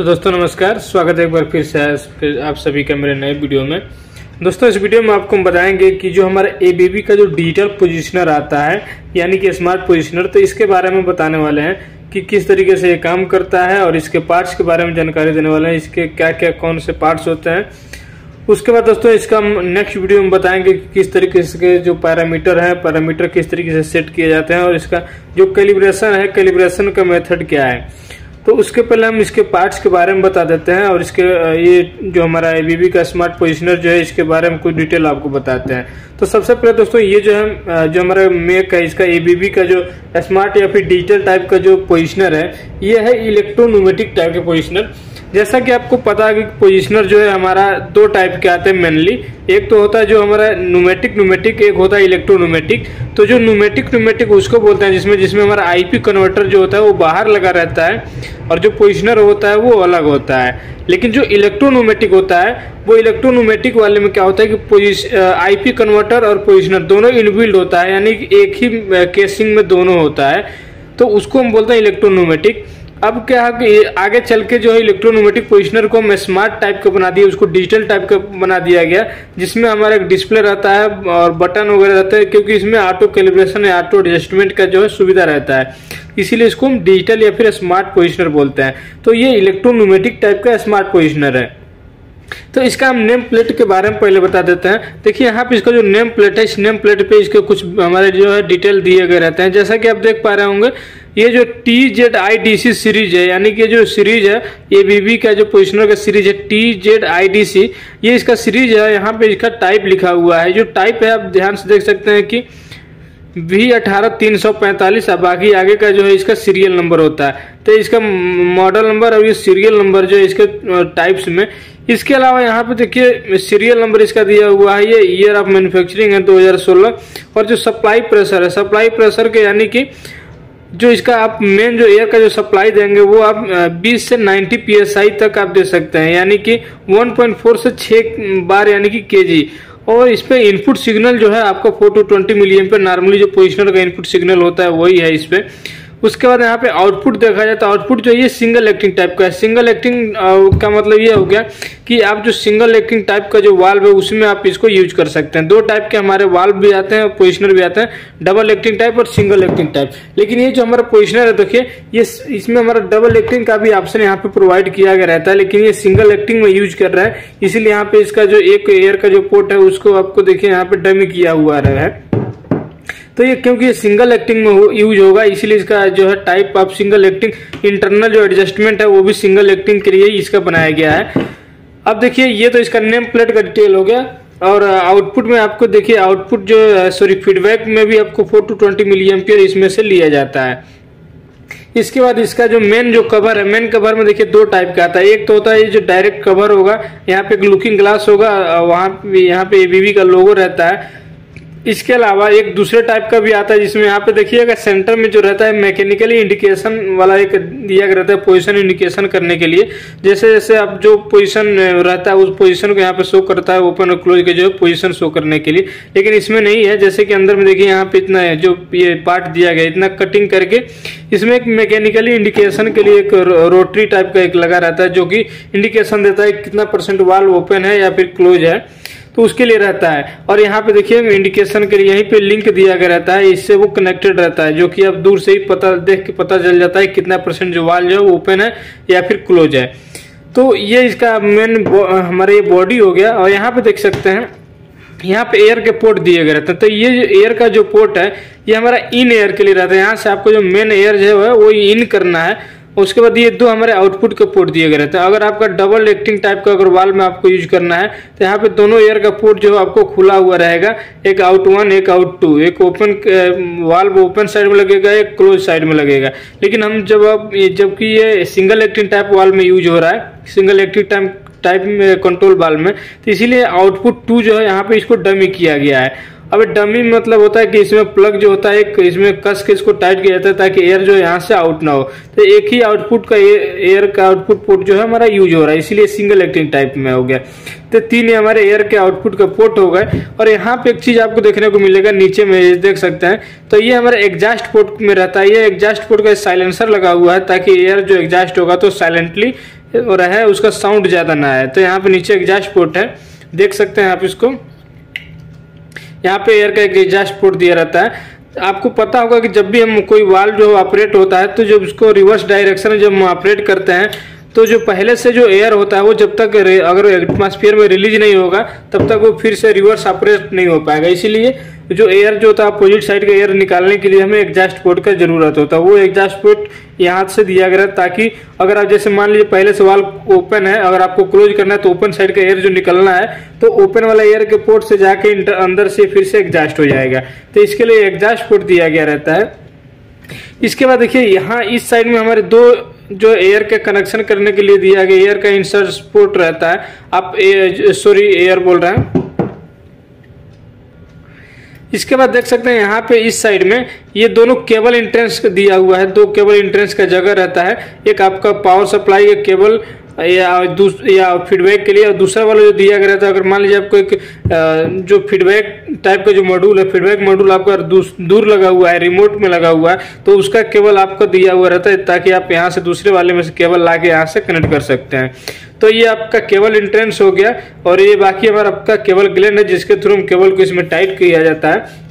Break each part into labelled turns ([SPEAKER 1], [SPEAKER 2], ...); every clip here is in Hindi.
[SPEAKER 1] तो दोस्तों नमस्कार, स्वागत है एक बार फिर से आप सभी का मेरे नए वीडियो में। दोस्तों इस वीडियो में आपको हम बताएंगे कि जो हमारा ABB का जो डिजिटल पोजीशनर आता है यानी कि स्मार्ट पोजीशनर, तो इसके बारे में बताने वाले हैं कि किस तरीके से ये काम करता है और इसके पार्ट्स के बारे में जानकारी देने वाले हैं, इसके क्या क्या कौन से पार्ट्स होते हैं। उसके बाद दोस्तों इसका हम नेक्स्ट वीडियो में बताएंगे कि किस तरीके से जो पैरामीटर किस तरीके से सेट किए जाते हैं और इसका जो कैलिब्रेशन का मेथड क्या है। तो उसके पहले हम इसके पार्ट्स के बारे में बता देते हैं और इसके ये जो हमारा ABB का स्मार्ट पोजीशनर जो है इसके बारे में कुछ डिटेल आपको बताते हैं। तो सबसे पहले दोस्तों ये जो है जो हमारा मेक है इसका ABB का जो स्मार्ट या फिर डिजिटल टाइप का जो पोजीशनर है ये है इलेक्ट्रोन्यूमेटिक टाइप के पोजीशनर। जैसा कि आपको पता है कि पोजीशनर जो है हमारा दो टाइप के आते हैं मेनली, एक तो होता है जो हमारा न्यूमेटिक, एक होता है इलेक्ट्रोन्यूमेटिक। तो जो न्यूमेटिक उसको बोलते हैं जिसमें हमारा IP कन्वर्टर जो होता है वो बाहर लगा रहता है और जो पोजीशनर होता है वो अलग होता है। लेकिन जो इलेक्ट्रोन्यूमेटिक होता है वो इलेक्ट्रोन्यूमेटिक वाले में क्या होता है कि IP कन्वर्टर और पोजीशनर दोनों इनबिल्ड होता है, यानी कि एक ही केसिंग में दोनों होता है, तो उसको हम बोलते हैं इलेक्ट्रोन्यूमेटिक। अब क्या है कि आगे चल के जो है इलेक्ट्रोन्यूमेटिक पोजीशनर को हम स्मार्ट टाइप का बना दिया, उसको डिजिटल टाइप का बना दिया गया, जिसमें हमारा एक डिस्प्ले रहता है और बटन वगैरह रहता है, क्योंकि इसमें ऑटो कैलिब्रेशन या ऑटो एडजस्टमेंट का जो है सुविधा रहता है, इसीलिए इसको हम डिजिटल या फिर स्मार्ट पोजीशनर बोलते हैं। तो ये इलेक्ट्रोन्यूमेटिक टाइप का स्मार्ट पोजीशनर है। तो इसका हम नेम प्लेट के बारे में पहले बता देते हैं। देखिए यहाँ पे इसका जो नेम प्लेट है, इस नेम प्लेट पे इसके कुछ हमारे जो है डिटेल दिए गए रहते हैं। जैसा कि आप देख पा रहे होंगे ये जो TZIDC सीरीज है, यानी कि जो सीरीज है ABB का जो पोजीशनर का सीरीज है TZIDC, ये इसका सीरीज है। यहाँ पे इसका टाइप लिखा हुआ है, जो टाइप है आप ध्यान से देख सकते हैं कि V18345, बाकी आगे का जो है इसका सीरियल नंबर होता है। तो इसका मॉडल नंबर और ये सीरियल नंबर जो है इसके टाइप्स में। इसके अलावा यहाँ पे देखिए सीरियल नंबर इसका दिया हुआ है, ये ईयर ऑफ मैन्युफैक्चरिंग है 2016, और जो सप्लाई प्रेशर है, सप्लाई प्रेशर के यानी कि जो इसका आप मेन जो एयर का जो सप्लाई देंगे वो आप 20 से 90 PSI तक आप दे सकते हैं, यानी कि 1.4 से 6 बार यानी कि kg। और इस पे इनपुट सिग्नल जो है आपका 4 to 20 मिलीएम्पियर नॉर्मली जो पोजीशनर का इनपुट सिग्नल होता है वही है इस पे। उसके बाद यहाँ पे आउटपुट देखा जाए तो आउटपुट जो ये सिंगल एक्टिंग टाइप का है। सिंगल एक्टिंग का मतलब ये हो गया कि आप जो सिंगल एक्टिंग टाइप का जो वाल्व है उसमें आप इसको यूज कर सकते हैं। दो टाइप के हमारे वाल्व भी आते हैं, पोजीशनर भी आते हैं, डबल एक्टिंग टाइप और सिंगल एक्टिंग टाइप। लेकिन ये जो हमारा पोजीशनर है देखिए ये इसमें हमारा डबल एक्टिंग का भी ऑप्शन यहाँ पे प्रोवाइड किया गया रहता है, लेकिन ये सिंगल एक्टिंग में यूज कर रहा है, इसीलिए यहाँ पे इसका जो एक एयर का जो पोर्ट है उसको आपको देखिए यहाँ पे डमी किया हुआ है। तो ये क्योंकि ये सिंगल एक्टिंग में यूज होगा इसलिए इसका जो है type of single acting, internal जो एडजस्टमेंट है वो भी सिंगल एक्टिंग के लिए इसका बनाया गया है। अब देखिए ये तो इसका नेम प्लेट का डिटेल हो गया, और आउटपुट में आपको देखिए आउटपुट जो फीडबैक में भी आपको 4 to 20 मिलीएम्पियर इसमें से लिया जाता है। इसके बाद इसका जो मेन जो कवर है, मेन कवर में देखिए दो टाइप का आता है। एक तो होता है ये जो डायरेक्ट कवर होगा, यहाँ पे एक लुकिंग ग्लास होगा, यहाँ पे ABB का लोगो रहता है। इसके अलावा एक दूसरे टाइप का भी आता है जिसमें यहाँ पे देखिएगा सेंटर में जो रहता है मैकेनिकली इंडिकेशन वाला एक दिया गया रहता है, पोजीशन इंडिकेशन करने के लिए। जैसे जैसे आप जो पोजीशन रहता है उस पोजीशन को यहाँ पे शो करता है, ओपन और क्लोज के जो है पोजीशन शो करने के लिए। लेकिन इसमें नहीं है, जैसे कि अंदर में देखिए यहाँ पे इतना है जो ये पार्ट दिया गया, इतना कटिंग करके इसमें एक मैकेनिकली इंडिकेशन के लिए एक रोटरी टाइप का एक लगा रहता है, जो कि इंडिकेशन देता है कितना % वाल्व ओपन है या फिर क्लोज है, तो उसके लिए रहता है। और यहाँ पे देखिए इंडिकेशन के लिए यहीं पे लिंक दिया गया रहता है, इससे वो कनेक्टेड रहता है, जो कि आप दूर से ही देख के पता चल जाता है कितना % जो वाल्व जो है ओपन है या फिर क्लोज है। तो ये इसका मेन हमारा ये बॉडी हो गया। और यहाँ पे देख सकते हैं यहाँ पे एयर के पोर्ट दिए गए रहते हैं। तो ये जो एयर का जो पोर्ट है ये हमारा इन एयर के लिए रहता है, यहाँ से आपको जो मेन एयर जो है वो इन करना है। उसके बाद ये दो हमारे आउटपुट के पोर्ट दिए गए रहते हैं। अगर आपका डबल एक्टिंग टाइप का अगर वाल्व में आपको यूज करना है तो यहाँ पे दोनों एयर का पोर्ट जो है आपको खुला हुआ रहेगा, एक आउट 1 एक आउट 2, एक ओपन वाल्व ओपन साइड में लगेगा, एक क्लोज साइड में लगेगा। लेकिन हम जबकि ये सिंगल एक्टिंग टाइप वाल्व में यूज हो रहा है, सिंगल एक्टिंग टाइप में कंट्रोल वाल्व में, तो इसीलिए आउटपुट 2 जो है यहाँ पे इसको डमी किया गया है। अब डमी मतलब होता है कि इसमें प्लग जो होता है इसमें कस के इसको टाइट किया जाता है ताकि एयर जो यहाँ से आउट ना हो। तो एक ही आउटपुट का एयर का आउटपुट पोर्ट जो है हमारा यूज हो रहा है, इसीलिए सिंगल एक्टिंग टाइप में हो गया। तो 3 हमारे एयर के आउटपुट का पोर्ट हो गए। और यहाँ पे एक चीज आपको देखने को मिलेगा, नीचे में देख सकते हैं, तो ये हमारे एग्जॉस्ट पोर्ट में रहता है। ये एग्जॉस्ट पोर्ट का साइलेंसर लगा हुआ है ताकि एयर जो एग्जॉस्ट होगा तो साइलेंटली और है उसका साउंड ज़्यादा ना आए। तो यहाँ पे नीचे एग्जॉस्ट पोर्ट है, देख सकते हैं आप इसको, यहाँ पे एयर का एक एग्जॉस्ट पोर्ट दिया रहता है। आपको पता होगा कि जब भी हम कोई वाल्व जो ऑपरेट होता है तो जब उसको रिवर्स डायरेक्शन में जब हम ऑपरेट करते हैं तो जो पहले से जो एयर होता है वो जब तक अगर एटमॉस्फेयर में रिलीज नहीं होगा तब तक वो फिर से रिवर्स ऑपरेट नहीं हो पाएगा। इसीलिए जो एयर जो होता है अपोजिट साइड का एयर निकालने के लिए हमें एग्जॉस्ट पोर्ट का जरूरत होता है। वो एग्जॉस्ट पोर्ट यहाँ से दिया गया है ताकि अगर आप जैसे मान लीजिए पहले से वाल्व ओपन है, अगर आपको क्लोज करना है तो ओपन साइड का एयर जो निकलना है तो ओपन वाला एयर के पोर्ट से जाके अंदर से फिर से एग्जॉस्ट हो जाएगा। तो इसके लिए एग्जॉस्ट पोर्ट दिया गया रहता है। इसके बाद देखिए यहाँ इस साइड में हमारे दो जो एयर के कनेक्शन करने के लिए दिया गया एयर का इंसर्ट पोर्ट रहता है। आप एयर बोल रहे हैं। इसके बाद देख सकते हैं यहाँ पे इस साइड में ये दोनों केबल इंट्रेंस दिया हुआ है, दो केबल इंट्रेंस का जगह रहता है। एक आपका पावर सप्लाई का केबल या फीडबैक के लिए, और दूसरा वाला जो दिया गया रहता है अगर मान लीजिए आपको एक जो फीडबैक टाइप का जो मॉड्यूल है, फीडबैक मॉड्यूल आपका दूर लगा हुआ है, रिमोट में लगा हुआ है, तो उसका केबल आपको दिया हुआ रहता है ताकि आप यहाँ से दूसरे वाले में से केबल ला के यहाँ से कनेक्ट कर सकते हैं। तो ये आपका केबल इंट्रेंस हो गया और ये बाकी हमारा आपका केबल ग्लैंड है जिसके थ्रू हम केबल को इसमें टाइट किया जाता है।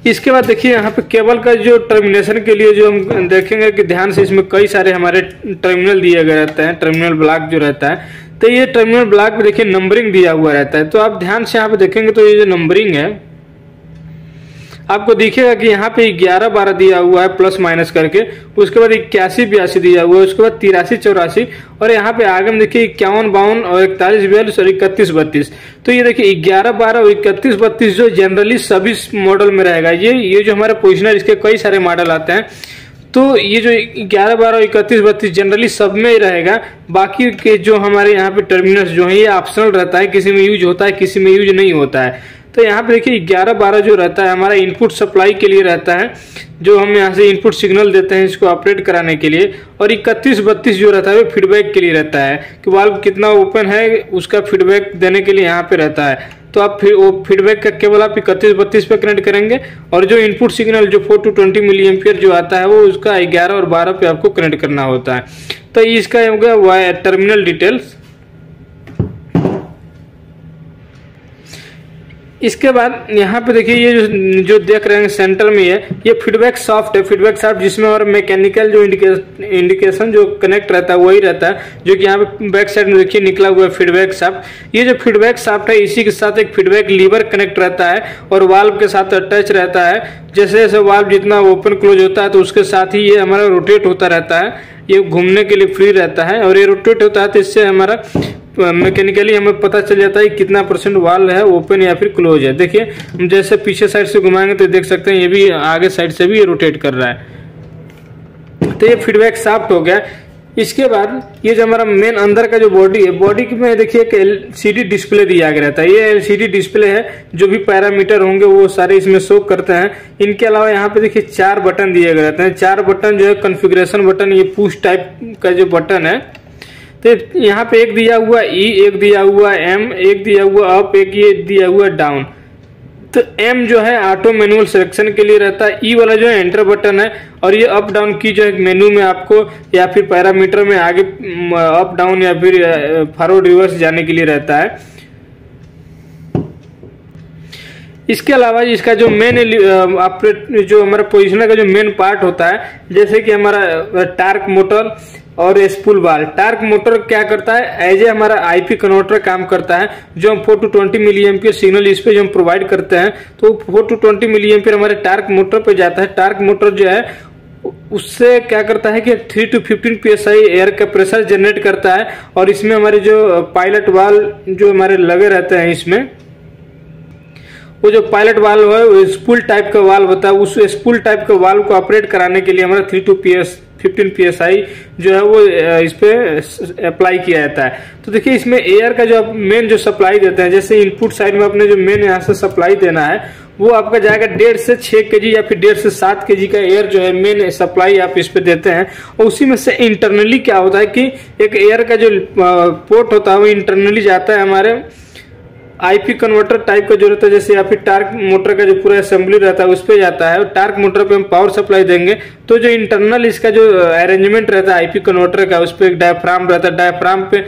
[SPEAKER 1] इसके बाद देखिए यहाँ पे केबल का जो टर्मिनेशन के लिए जो हम देखेंगे कि ध्यान से इसमें कई सारे हमारे टर्मिनल दिए गए रहते हैं, टर्मिनल ब्लॉक जो रहता है। तो ये टर्मिनल ब्लॉक में देखिए नंबरिंग दिया हुआ रहता है। तो आप ध्यान से यहाँ पे देखेंगे तो ये जो नंबरिंग है आपको दिखेगा कि यहाँ पे 11-12 दिया हुआ है प्लस माइनस करके, उसके बाद 81-82 दिया हुआ है, उसके बाद 83-84 और यहाँ पे आगे में देखिए 51-52 और 41-42 और 31-32। तो ये देखिए 11-12 और 31-32 जो जनरली सभी मॉडल में रहेगा। ये जो हमारे पोजिशनर इसके कई सारे मॉडल आते हैं। तो ये जो 11-12 और 31-32 जनरली सब में ही रहेगा। बाकी के जो हमारे यहाँ पे टर्मिनल्स जो है ये ऑप्शनल रहता है, किसी में यूज होता है किसी में यूज नहीं होता है। तो यहाँ पे देखिए 11-12 जो रहता है हमारा इनपुट सप्लाई के लिए रहता है, जो हम यहाँ से इनपुट सिग्नल देते हैं इसको ऑपरेट कराने के लिए। और 31-32 जो रहता है वो फीडबैक के लिए रहता है कि वाल्व कितना ओपन है उसका फीडबैक देने के लिए यहाँ पे रहता है। तो आप फिर वो फीडबैक का केबल आप 31-32 पे कनेक्ट करेंगे और जो इनपुट सिग्नल जो 4 to 20 मिली एम्पियर जो आता है वो उसका 11 और 12 पे आपको कनेक्ट करना होता है। तो इसका हो गया टर्मिनल डिटेल्स। इसके बाद यहाँ पे देखिए ये जो देख रहे हैं सेंटर में ये फीडबैक सॉफ्ट है, फीडबैक सॉफ्ट जिसमें और मैकेनिकल जो इंडिकेशन जो कनेक्ट रहता है वही रहता है, जो कि यहाँ पे बैक साइड में देखिए निकला हुआ है फीडबैक सॉफ्ट। ये जो फीडबैक सॉफ्ट है इसी के साथ एक फीडबैक लीवर कनेक्ट रहता है और वाल्व के साथ अटैच रहता है। जैसे जैसे वाल्व जितना ओपन क्लोज होता है तो उसके साथ ही ये हमारा रोटेट होता रहता है, ये घूमने के लिए फ्री रहता है और ये रोटेट होता है तो इससे हमारा मैकेनिकली हमें पता चल जाता है कितना % वाल्व है ओपन या फिर क्लोज है। देखिए जैसे पीछे साइड से घुमाएंगे तो देख सकते हैं ये भी आगे साइड से भी ये रोटेट कर रहा है। तो ये फीडबैक सॉफ्ट हो गया। इसके बाद ये जो हमारा मेन अंदर का जो बॉडी है, बॉडी में देखिए एक LCD डिस्प्ले दिया गया रहता है। ये LCD डिस्प्ले है, जो भी पैरामीटर होंगे वो सारे इसमें शो करते हैं। इनके अलावा यहाँ पे देखिए 4 बटन दिए गए रहते हैं। 4 बटन जो है कॉन्फ़िगरेशन बटन, ये पुश टाइप का जो बटन है। तो यहाँ पे एक दिया हुआ E, एक दिया हुआ M, एक दिया हुआ अप, एक ये दिया हुआ डाउन। तो M जो है ऑटो मैनुअल सिलेक्शन के लिए रहता है, E वाला जो है एंटर बटन है और ये अप डाउन की जो है मेनू में आपको या फिर पैरामीटर में आगे अप डाउन या फिर फॉरवर्ड रिवर्स जाने के लिए रहता है। इसके अलावा इसका जो मेन जो हमारा पोजिशनर का जो मेन पार्ट होता है, जैसे कि हमारा टार्क मोटर और स्पूल बाल। टार्क मोटर क्या करता है, एज ए हमारा IP कन्वर्टर काम करता है, जो हम 4 to 20 मिली एम्पियर सिग्नल इस पे जो हम प्रोवाइड करते हैं तो 4 to 20 मिली एम्पियर हमारे टार्क मोटर पे जाता है। टार्क मोटर जो है उससे क्या करता है कि 3 to 15 PSI एयर का प्रेशर जनरेट करता है और इसमें हमारे जो पायलट वाल्व जो हमारे लगे रहते हैं, इसमें वो जो पायलट वाल्व है वो स्पूल टाइप का वाल्व होता है। उस स्पूल टाइप के वाल्व को ऑपरेट कराने के लिए हमारा 3 to 15 PSI जो है वो इस पे अप्लाई किया जाता है। तो देखिए इसमें एयर का जो मेन जो सप्लाई देते हैं, जैसे इनपुट साइड में अपने जो मेन यहाँ से सप्लाई देना है वो आपका जाएगा 1.5 से 6 kg या फिर 1.5 से 7 kg का एयर जो है मेन सप्लाई आप इस पे देते हैं। और उसी में से इंटरनली क्या होता है कि एक एयर का जो पोर्ट होता है वो इंटरनली जाता है हमारे आईपी कन्वर्टर टाइप का जो रहता है, जैसे या फिर टार्क मोटर का जो पूरा असेंबली रहता है उस पे जाता है। टार्क मोटर पे हम पावर सप्लाई देंगे तो जो इंटरनल इसका जो अरेंजमेंट रहता है आईपी कन्वर्टर का, उस पे एक डायफ्राम रहता है। डायफ्राम पे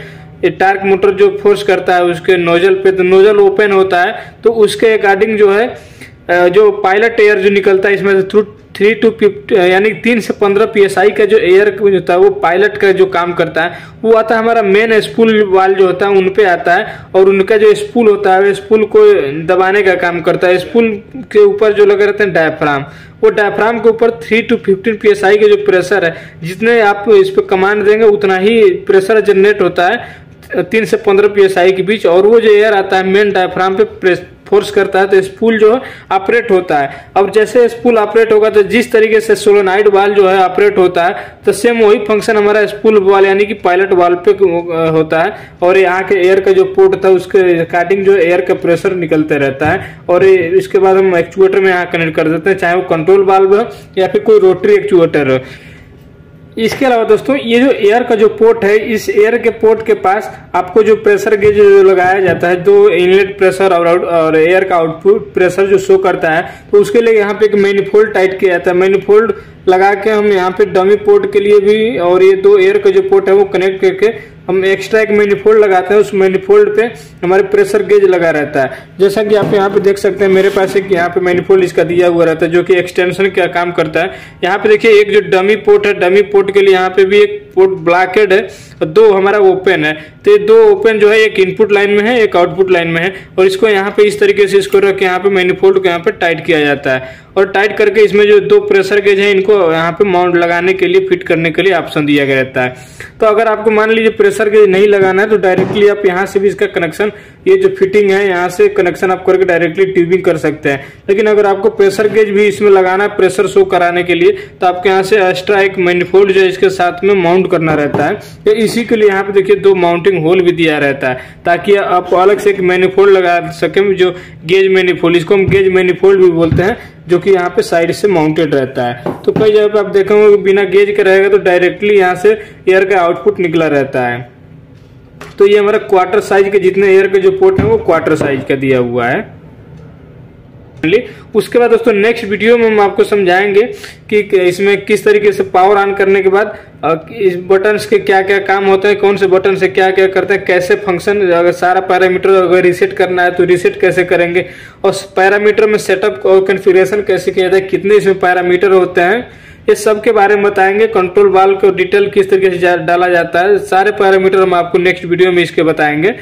[SPEAKER 1] ये टार्क मोटर जो फोर्स करता है उसके नोजल पे, तो नोजल ओपन होता है तो उसके अकॉर्डिंग जो है जो पायलट एयर जो निकलता है इसमें से थ्रू 3 to 50 यानी 3 से 15 PSI का जो एयर होता है वो पायलट का जो काम करता है वो आता है हमारा मेन स्पूल वाल जो होता है उन पे आता है। और उनका जो स्पूल होता है स्पूल को दबाने का काम करता है। स्पूल के ऊपर जो लगे रहते हैं डायफ्राम, वो डायफ्राम के ऊपर 3 to 15 PSI का जो प्रेशर है, जितने आप इस पे कमांड देंगे उतना ही प्रेशर जनरेट होता है 3 से 15 PSI के बीच। और वो जो एयर आता है मेन डायफ्राम पे फोर्स करता है तो स्पूल जो है ऑपरेट होता है। अब जैसे स्पूल ऑपरेट होगा तो जिस तरीके से सोलेनॉइड वाल जो है ऑपरेट होता है तो सेम वही फंक्शन हमारा स्पूल वाल यानी कि पायलट वाल पे होता है। और यहाँ के एयर का जो पोर्ट था उसके अकॉर्डिंग जो एयर का प्रेशर निकलते रहता है। और इसके बाद हम एक्चुएटर में यहाँ कनेक्ट कर देते हैं, चाहे वो कंट्रोल वाल्व हो या फिर कोई रोटरी एक्चुएटर हो। इसके अलावा दोस्तों ये जो एयर का जो पोर्ट है, इस एयर के पोर्ट के पास आपको जो प्रेशर गेज जो लगाया जाता है, दो इनलेट प्रेशर और एयर का आउटपुट प्रेशर जो शो करता है, तो उसके लिए यहाँ पे एक मैनिफोल्ड टाइट किया जाता है। मैनिफोल्ड लगा के हम यहाँ पे डमी पोर्ट के लिए भी और ये दो एयर का जो पोर्ट है वो कनेक्ट करके हम एक्स्ट्रा एक मैनिफोल्ड लगाते हैं। उस मैनिफोल्ड पे हमारे प्रेशर गेज लगा रहता है। जैसा कि आप यहाँ पे देख सकते हैं मेरे पास एक यहाँ पे मैनिफोल्ड इसका दिया हुआ रहता है जो कि एक्सटेंशन का काम करता है। यहाँ पे देखिए एक जो डमी पोर्ट है, डमी पोर्ट के लिए यहाँ पे भी एक पोर्ट ब्लॉकेड है और दो हमारा ओपन है। तो ये दो ओपन जो है एक इनपुट लाइन में है एक आउटपुट लाइन में है। और इसको यहाँ पे इस तरीके से इसको रख के यहाँ पे मैनिफोल्ड को यहाँ पे टाइट किया जाता है। और टाइट करके इसमें जो दो प्रेशर गेज है इनको यहाँ पे माउंट लगाने के लिए फिट करने के लिए ऑप्शन दिया गया रहता है। तो अगर आपको मान लीजिए प्रेशर गेज नहीं लगाना है तो डायरेक्टली आप यहाँ से भी इसका कनेक्शन, ये जो फिटिंग है यहाँ से कनेक्शन आप करके डायरेक्टली ट्यूबिंग कर सकते हैं। लेकिन अगर आपको प्रेशर गेज भी इसमें लगाना है प्रेशर शो कराने के लिए तो आपको यहाँ से एक्स्ट्रा एक मैनिफोल्ड जो है इसके साथ में माउंट करना रहता है। तो इसी के लिए यहाँ पे देखिए दो माउंटिंग होल भी दिया रहता है ताकि आप अलग से एक मैनिफोल्ड लगा सकें जो गेज मैनिफोल्ड, इसको हम गेज मैनिफोल्ड भी बोलते हैं, जो कि यहाँ पे साइड से माउंटेड रहता है। तो कई जगह पे आप देखेंगे बिना गेज के रहेगा तो डायरेक्टली यहाँ से एयर का आउटपुट निकला रहता है। तो ये हमारा क्वार्टर साइज के जितने एयर के जो पोर्ट है वो क्वार्टर साइज का दिया हुआ है। उसके बाद दोस्तों नेक्स्ट वीडियो में हम आपको समझाएंगे कि इसमें किस तरीके से पावर ऑन करने के बाद इस बटन्स के क्या क्या काम होता है, कौन से बटन से क्या क्या करते हैं, कैसे फंक्शन, अगर सारा पैरामीटर अगर रीसेट करना है तो रीसेट कैसे करेंगे, और पैरामीटर में सेटअप और कॉन्फ़िगरेशन कैसे किया जाता है, कितने इसमें पैरामीटर होते हैं, ये सब के बारे में बताएंगे। कंट्रोल वाल्व को डिटेल किस तरीके से डाला जाता है, सारे पैरामीटर हम आपको नेक्स्ट वीडियो में इसके बताएंगे।